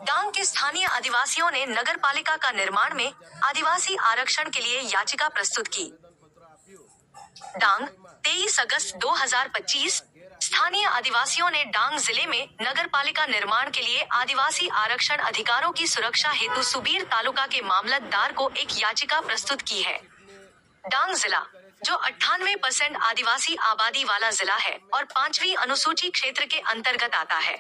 डांग के स्थानीय आदिवासियों ने नगर पालिका का निर्माण में आदिवासी आरक्षण के लिए याचिका प्रस्तुत की। डांग 23 अगस्त 2025। स्थानीय आदिवासियों ने डांग जिले में नगर पालिका निर्माण के लिए आदिवासी आरक्षण अधिकारों की सुरक्षा हेतु सुबीर तालुका के मामलतदार को एक याचिका प्रस्तुत की है। डांग जिला, जो 98% आदिवासी आबादी वाला जिला है और 5वीं अनुसूची क्षेत्र के अंतर्गत आता है,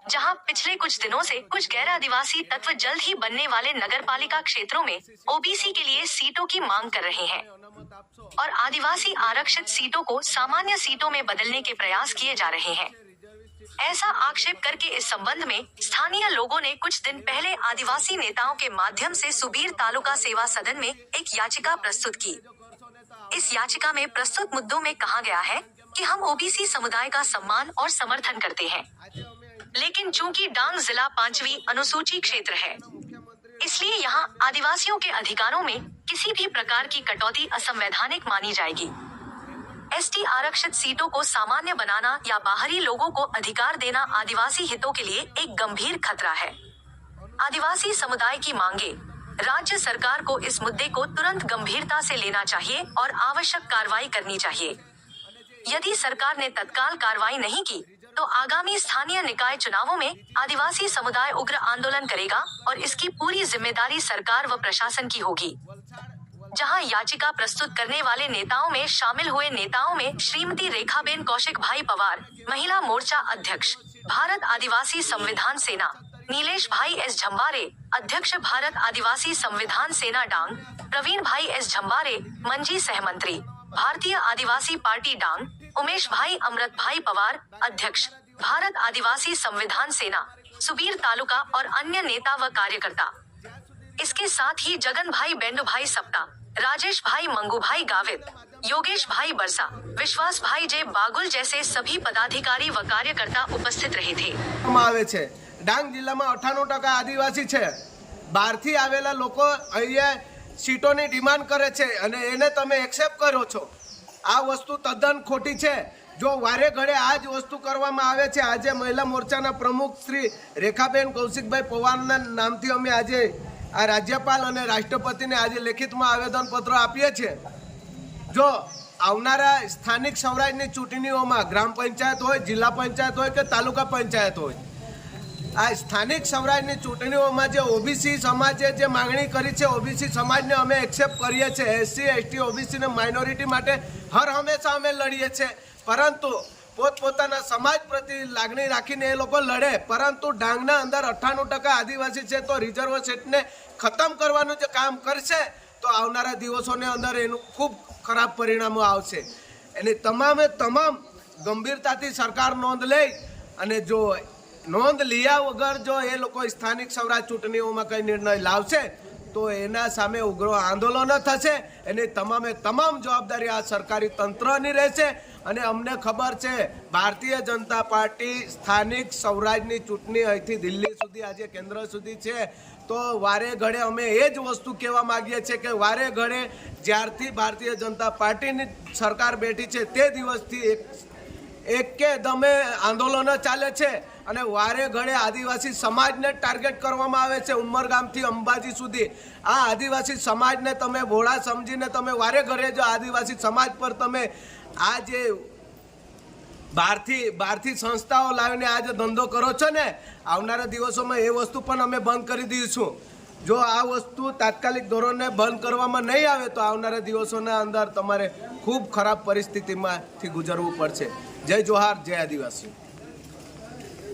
जहां पिछले कुछ दिनों से कुछ गैर आदिवासी तत्व जल्द ही बनने वाले नगरपालिका क्षेत्रों में ओबीसी के लिए सीटों की मांग कर रहे हैं और आदिवासी आरक्षित सीटों को सामान्य सीटों में बदलने के प्रयास किए जा रहे हैं। ऐसा आक्षेप करके इस संबंध में स्थानीय लोगों ने कुछ दिन पहले आदिवासी नेताओं के माध्यम से सुबीर तालुका सेवा सदन में एक याचिका प्रस्तुत की। इस याचिका में प्रस्तुत मुद्दों में कहा गया है कि हम ओबीसी समुदाय का सम्मान और समर्थन करते हैं, लेकिन चूंकि डांग जिला 5वीं अनुसूची क्षेत्र है, इसलिए यहाँ आदिवासियों के अधिकारों में किसी भी प्रकार की कटौती असंवैधानिक मानी जाएगी। एसटी आरक्षित सीटों को सामान्य बनाना या बाहरी लोगों को अधिकार देना आदिवासी हितों के लिए एक गंभीर खतरा है। आदिवासी समुदाय की मांगे, राज्य सरकार को इस मुद्दे को तुरंत गंभीरता से लेना चाहिए और आवश्यक कार्रवाई करनी चाहिए। यदि सरकार ने तत्काल कार्रवाई नहीं की तो आगामी स्थानीय निकाय चुनावों में आदिवासी समुदाय उग्र आंदोलन करेगा और इसकी पूरी जिम्मेदारी सरकार व प्रशासन की होगी। जहां याचिका प्रस्तुत करने वाले नेताओं में शामिल हुए नेताओं में श्रीमती रेखाबेन कौशिक भाई पवार, महिला मोर्चा अध्यक्ष, भारत आदिवासी संविधान सेना, नीलेश भाई एस झंबारे, अध्यक्ष भारत आदिवासी संविधान सेना डांग, प्रवीण भाई एस झंबारे, मंजी सहमंत्री, भारतीय आदिवासी पार्टी डांग, उमेश भाई अमृत भाई पवार, अध्यक्ष भारत आदिवासी संविधान सेना, सुबीर तालुका और अन्य नेता व कार्यकर्ता। इसके साथ ही जगन भाई बेंडू भाई सप्ता, राजेश भाई मंगू भाई गावित, योगेश भाई बरसा, विश्वास भाई जे बागुल जैसे सभी पदाधिकारी व कार्यकर्ता उपस्थित रहे थे। डांग जिला में 98% आदिवासी है। बहारथी आवेला लोको अहींया सीटोनी डिमांड करे छे अने एने तमे एक्सेप्ट करो छो। आ वस्तु तद्दन खोटी छे। जो वारे घड़े आज वस्तु करवामां आवे छे, आजे महिला मोर्चाना प्रमुख श्री रेखाबेन कौशिकभाई पवारना नामथी अमे आजे आ राज्यपाल अने राष्ट्रपतिने आजे लेखितमां आवेदनपत्र आपीए छे। जो आवनारा स्थानिक स्वराजनी चूंटणीओमां ग्राम पंचायत होय, जिला पंचायत होय के तालुका पंचायत होय, आ स्थानिक स्वराजनी चूंटणीओमां जे ओबीसी समाजे जे मांगणी करी छे, ओबीसी समाजने अमे एक्सेप्ट करीए छे। एससी एसटी ओबीसी ने माइनोरिटी माटे हर हमेशा अमे लड़ीए छे, परंतु पोतपोताना समाज प्रति लागणी राखीने ए लोको लड़े। परंतु डांगना अंदर 98% आदिवासी छे, तो रिजर्व सीटने खत्म करवानुं जे काम करशे तो आवनारा दिवसोने अंदर एनुं खूब खराब परिणामो आवशे। एनी तमामे तमाम गंभीरताथी सरकार नोंध ले अने जो नोंध लिया वगर जो ए लोको स्थानिक स्वराज चूंटणीओमां कई निर्णय लावशे तो एना सामे उग्र आंदोलन थशे। एनी तमामे तमाम जवाबदारी आ सरकारी तंत्रनी रहेशे अने अमने खबर छे भारतीय जनता पार्टी स्थानिक स्वराजनी चूंटणी અહીંથી દિલ્હી સુધી આજે કેન્દ્ર સુધી છે, તો વારે ઘડે અમે એ જ વસ્તુ કહેવા માંગીએ છીએ કે વારે ઘડે જ્યારથી ભારતીય જનતા પાર્ટીની સરકાર બેઠી છે તે દિવસથી એક કે દમે આંદોલનો ચાલે છે અને વારે ઘડે આદિવાસી સમાજને ટાર્ગેટ કરવામાં આવે છે। ઉમરગામથી અંબાજી સુધી આ આદિવાસી સમાજને તમે ભોળા સમજીને તમે વારે ઘડે જો આદિવાસી સમાજ પર તમે આ જે બહારથી સંસ્થાઓ લાવીને આ જે ધંધો કરો છો ને, આવનારા દિવસોમાં એ વસ્તુ પણ અમે બંધ કરી દઈશું। જો આ વસ્તુ તાત્કાલિક ધોરણે બંધ કરવામાં નહીં આવે તો આવનારા દિવસોના અંદર તમારે ખૂબ ખરાબ પરિસ્થિતિમાંથી ગુજરવું પડશે। જય જોહાર, જય આદિવાસી।